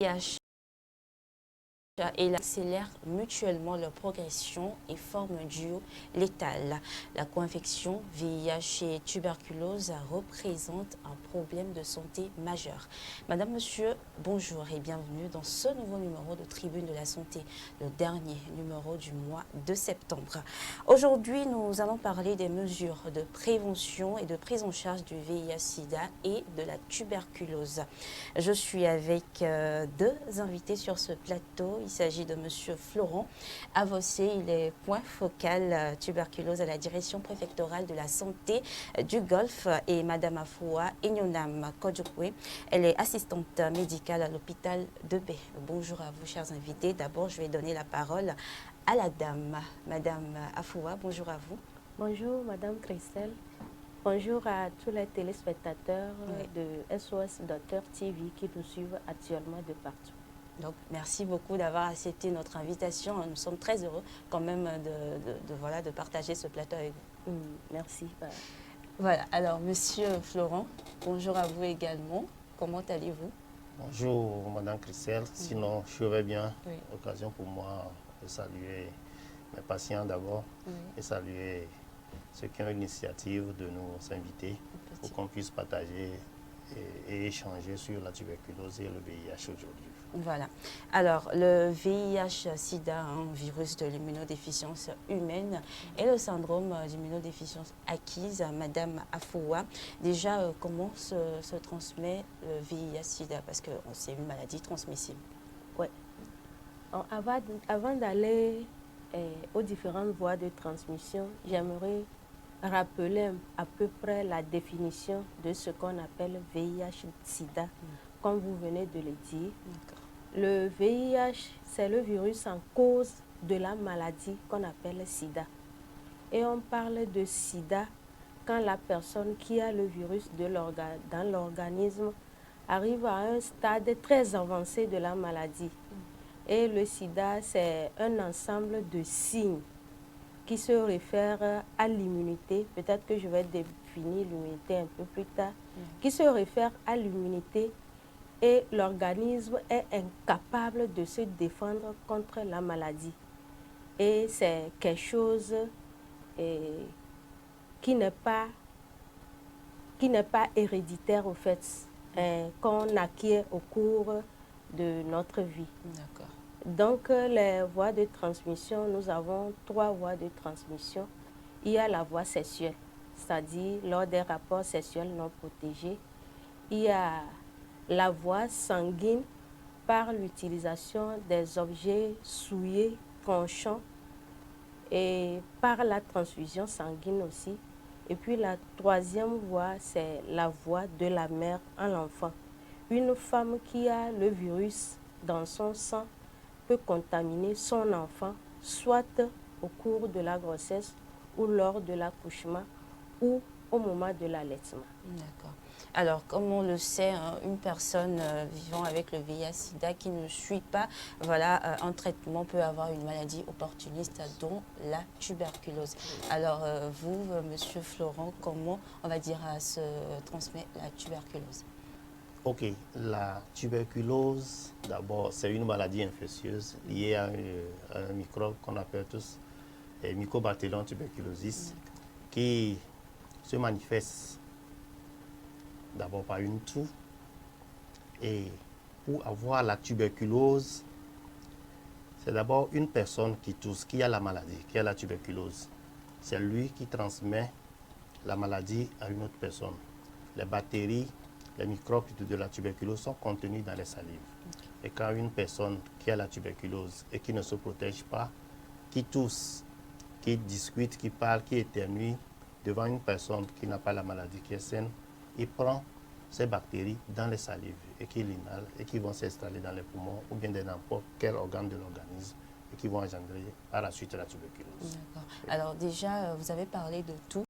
VIH et accélèrent mutuellement leur progression et forment un duo létal. La co-infection VIH et tuberculose représente un problème de santé majeur. Madame, monsieur, bonjour et bienvenue dans ce nouveau numéro de Tribune de la Santé, le dernier numéro du mois de septembre. Aujourd'hui, nous allons parler des mesures de prévention et de prise en charge du VIH-Sida et de la tuberculose. Je suis avec deux invités sur ce plateau. Il s'agit de monsieur Florent Avossé, il est point focal tuberculose à la direction préfectorale de la santé du Golfe, et madame Afoua Enyonam Kodjokwe, elle est assistante médicale à l'hôpital de Bé. Bonjour à vous, chers invités. D'abord, je vais donner la parole à la dame. Madame Afoua, bonjour à vous. Bonjour madame Christelle. Bonjour à tous les téléspectateurs de SOS Docteur TV qui nous suivent actuellement de partout. Donc, merci beaucoup d'avoir accepté notre invitation. Nous sommes très heureux quand même de partager ce plateau avec vous. Merci. Voilà, alors monsieur Florent, bonjour à vous également. Comment allez-vous? Bonjour madame Christelle, sinon je vais bien. Occasion pour moi de saluer mes patients d'abord et saluer ceux qui ont l'initiative de nous inviter pour qu'on puisse partager et échanger sur la tuberculose et le VIH aujourd'hui. Voilà. Alors, le VIH-Sida, un virus de l'immunodéficience humaine, et le syndrome d'immunodéficience acquise, madame Afoua. Déjà, comment se transmet le VIH-Sida? Parce que c'est une maladie transmissible. Oui. Avant d'aller aux différentes voies de transmission, j'aimerais rappeler à peu près la définition de ce qu'on appelle VIH-Sida, comme vous venez de le dire. Le VIH, c'est le virus en cause de la maladie qu'on appelle sida. Et on parle de sida quand la personne qui a le virus dans l'organisme arrive à un stade très avancé de la maladie. Et le sida, c'est un ensemble de signes qui se réfèrent à l'immunité. Peut-être que je vais définir l'immunité un peu plus tard. Qui se réfèrent à l'immunité, et l'organisme est incapable de se défendre contre la maladie. Et c'est quelque chose qui n'est pas héréditaire au fait, qu'on acquiert au cours de notre vie. D'accord. Donc les voies de transmission, nous avons 3 voies de transmission. Il y a la voie sexuelle, c'est-à-dire lors des rapports sexuels non protégés. Il y a la voie sanguine par l'utilisation des objets souillés, tranchants, et par la transfusion sanguine aussi. Et puis la 3e voie, c'est la voie de la mère en l'enfant. Une femme qui a le virus dans son sang peut contaminer son enfant, soit au cours de la grossesse ou lors de l'accouchement ou au moment de l'allaitement. D'accord. Alors, comme on le sait, une personne vivant avec le VIH-Sida qui ne suit pas un traitement peut avoir une maladie opportuniste, dont la tuberculose. Alors, vous, monsieur Florent, comment, on va dire, se transmet la tuberculose? Ok, la tuberculose, d'abord, c'est une maladie infectieuse liée à un microbe qu'on appelle tous Mycobacterium tuberculosis, qui se manifeste d'abord par une toux. Et pour avoir la tuberculose, c'est d'abord une personne qui tousse, qui a la maladie, qui a la tuberculose. C'est lui qui transmet la maladie à une autre personne. Les bactéries, les microbes de la tuberculose sont contenus dans les salives. Et quand une personne qui a la tuberculose et qui ne se protège pas, qui tousse, qui discute, qui parle, qui éternue devant une personne qui n'a pas la maladie, qui est saine, il prend ces bactéries dans les salives et qui l'inhale et qui vont s'installer dans les poumons ou bien dans n'importe quel organe de l'organisme et qui vont engendrer par la suite la tuberculose. D'accord. Alors déjà, vous avez parlé de toux.